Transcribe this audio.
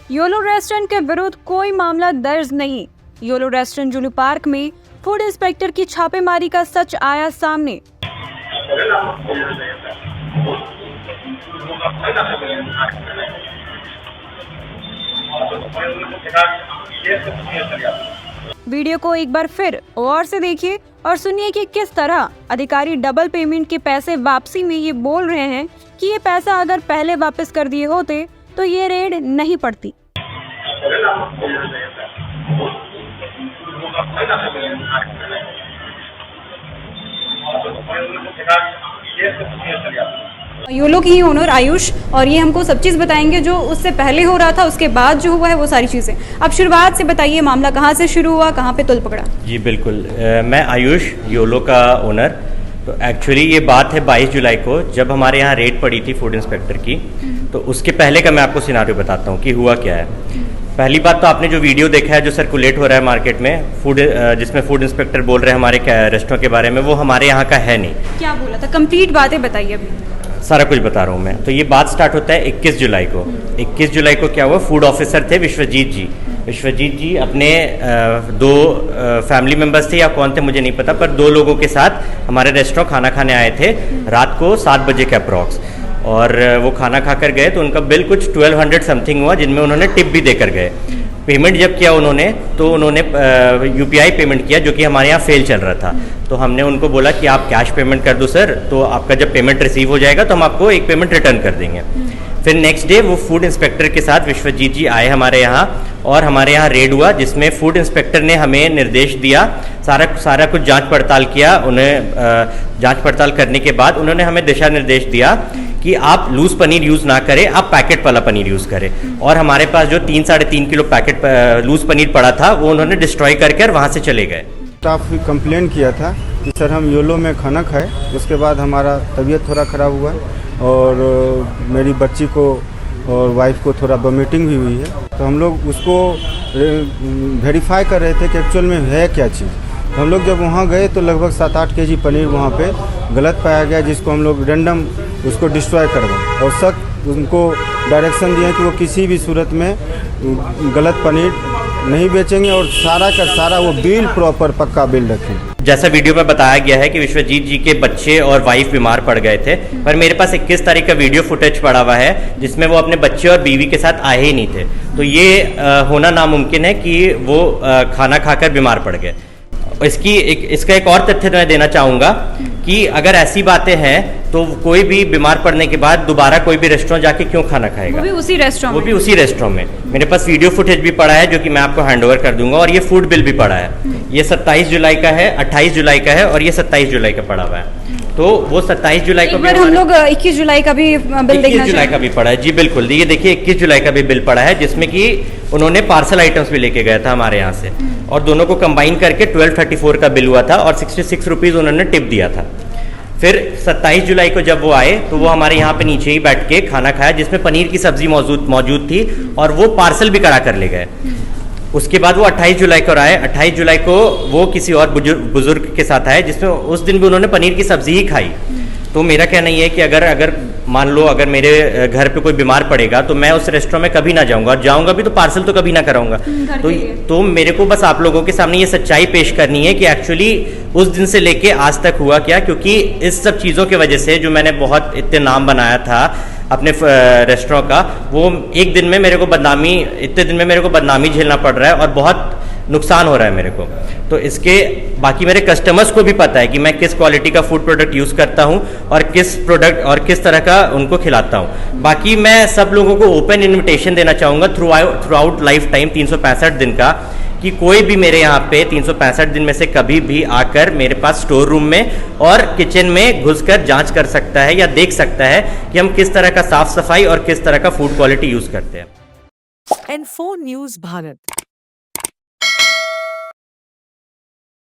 YOLO restaurant के विरुद्ध कोई मामला दर्ज नहीं। योलो रेस्टोरेंट जुलू पार्क में फूड इंस्पेक्टर की छापेमारी का सच आया सामने। वीडियो को एक बार फिर गौर से देखिए और सुनिए कि किस तरह अधिकारी डबल पेमेंट के पैसे वापसी में ये बोल रहे हैं कि ये पैसा अगर पहले वापस कर दिए होते तो ये रेड नहीं पड़ती। योलो की ही ओनर आयुष, और ये हमको सब चीज़ बताएंगे जो उससे पहले हो रहा था, उसके बाद जो हुआ है वो सारी चीज़ें। अब शुरुआत से बताइए, मामला कहाँ से शुरू हुआ, कहाँ पे तुल पकड़ा? जी बिल्कुल, मैं आयुष, योलो का ओनर। तो एक्चुअली ये बात है 22 जुलाई को, जब हमारे यहाँ रेड पड़ी थी फूड इंस्पेक्टर की। तो उसके पहले का मैं आपको सिनारियो बताता हूँ कि हुआ क्या है। पहली बात तो आपने जो वीडियो देखा है जो सर्कुलेट हो रहा है मार्केट में, जिसमें फूड इंस्पेक्टर बोल रहे हैं हमारे रेस्टोरेंट के बारे में, वो हमारे यहाँ का है नहीं। क्या बोला था? कंप्लीट बातें बताइए अभी। सारा कुछ बता रहा हूँ मैं। तो ये बात स्टार्ट होता है 21 जुलाई को। 21 जुलाई को क्या हुआ, फूड ऑफिसर थे विश्वजीत जी। विश्वजीत जी अपने दो फैमिली मेम्बर्स थे या कौन थे मुझे नहीं पता, पर 2 लोगों के साथ हमारे रेस्टोरेंट खाना खाने आए थे रात को 7 बजे के अप्रॉक्स। और वो खाना खाकर गए तो उनका बिल कुछ 1200 समथिंग हुआ, जिनमें उन्होंने टिप भी देकर गए। पेमेंट जब किया उन्होंने, तो उन्होंने यूपीआई पेमेंट किया, जो कि हमारे यहाँ फेल चल रहा था। तो हमने उनको बोला कि आप कैश पेमेंट कर दो सर, तो आपका जब पेमेंट रिसीव हो जाएगा तो हम आपको एक पेमेंट रिटर्न कर देंगे। फिर नेक्स्ट डे वो फूड इंस्पेक्टर के साथ विश्वजीत जी आए हमारे यहाँ, और हमारे यहाँ रेड हुआ, जिसमें फूड इंस्पेक्टर ने हमें निर्देश दिया, सारा कुछ जांच पड़ताल किया। उन्हें जांच पड़ताल करने के बाद उन्होंने हमें दिशा निर्देश दिया कि आप लूज पनीर यूज़ ना करें, आप पैकेट वाला पनीर यूज़ करें। और हमारे पास जो 3-3.5 किलो पैकेट लूज पनीर पड़ा था वो उन्होंने डिस्ट्रॉय करके वहाँ से चले गए। स्टाफ कंप्लेन किया था कि सर हम योलो में खाना खाए, उसके बाद हमारा तबीयत थोड़ा ख़राब हुआ और मेरी बच्ची को और वाइफ को थोड़ा वॉमिटिंग भी हुई है। तो हम लोग उसको वेरीफाई कर रहे थे कि एक्चुअल में है क्या चीज़। तो हम लोग जब वहाँ गए तो लगभग 7-8 केजी पनीर वहाँ पे गलत पाया गया, जिसको हम लोग रैंडम उसको डिस्ट्रॉय करवाए और सख्त उनको डायरेक्शन दिए कि वो किसी भी सूरत में गलत पनीर नहीं बेचेंगे और सारा का सारा वो बिल प्रॉपर पक्का बिल रखेंगे। जैसा वीडियो में बताया गया है कि विश्वजीत जी के बच्चे और वाइफ बीमार पड़ गए थे, पर मेरे पास 21 तारीख का वीडियो फुटेज पड़ा हुआ है जिसमें वो अपने बच्चे और बीवी के साथ आए ही नहीं थे। तो ये होना नामुमकिन है कि वो खाना खाकर बीमार पड़ गए। इसका एक और तथ्य मैं देना चाहूँगा कि अगर ऐसी बातें हैं तो कोई भी बीमार पड़ने के बाद दोबारा कोई भी रेस्टोरेंट जाके क्यों खाना खाएगा? वो भी उसी रेस्टोरेंट में। मेरे पास वीडियो फुटेज भी पड़ा है जो कि मैं आपको हैंडओवर कर दूंगा, और ये फूड बिल भी पड़ा है। ये 27 जुलाई का है, 28 जुलाई का है और ये 27 जुलाई का पड़ा हुआ है। तो वो 27 जुलाई को हम लोग 21 जुलाई का भी बिल 21 जुलाई का भी पड़ा है। जी बिल्कुल, ये देखिए 21 जुलाई का भी बिल पड़ा है, जिसमें कि उन्होंने पार्सल आइटम्स भी लेके गया था हमारे यहाँ से, और दोनों को कंबाइन करके 1234 का बिल हुआ था और 66 रुपीज़ उन्होंने टिप दिया था। फिर 27 जुलाई को जब वो आए तो वो हमारे यहाँ पे नीचे ही बैठ के खाना खाया, जिसमें पनीर की सब्जी मौजूद थी, और वो पार्सल भी करा कर ले गए। उसके बाद वो 28 जुलाई को आए। 28 जुलाई को वो किसी और बुजुर्ग के साथ आए, जिसमें उस दिन भी उन्होंने पनीर की सब्जी ही खाई। तो मेरा कहना ये है कि अगर मान लो अगर मेरे घर पे कोई बीमार पड़ेगा तो मैं उस रेस्टोरेंट में कभी ना जाऊंगा, और जाऊंगा भी तो पार्सल तो कभी ना कराऊंगा। तो मेरे को बस आप लोगों के सामने ये सच्चाई पेश करनी है कि एक्चुअली उस दिन से लेके आज तक हुआ क्या, क्योंकि इस सब चीज़ों की वजह से जो मैंने बहुत इतने नाम बनाया था अपने रेस्टोरेंट का, वो एक दिन में मेरे को बदनामी झेलना पड़ रहा है और बहुत नुकसान हो रहा है मेरे को। तो इसके बाकी मेरे कस्टमर्स को भी पता है कि मैं किस क्वालिटी का फूड प्रोडक्ट यूज़ करता हूं और किस तरह का उनको खिलाता हूं। बाकी मैं सब लोगों को ओपन इनविटेशन देना चाहूँगा थ्रू आउट लाइफ टाइम 365 दिन का, कि कोई भी मेरे यहाँ पे 365 दिन में से कभी भी आकर मेरे पास स्टोर रूम में और किचन में घुसकर जांच कर सकता है या देख सकता है कि हम किस तरह का साफ सफाई और किस तरह का फूड क्वालिटी यूज़ करते हैं। N4 News Bharat।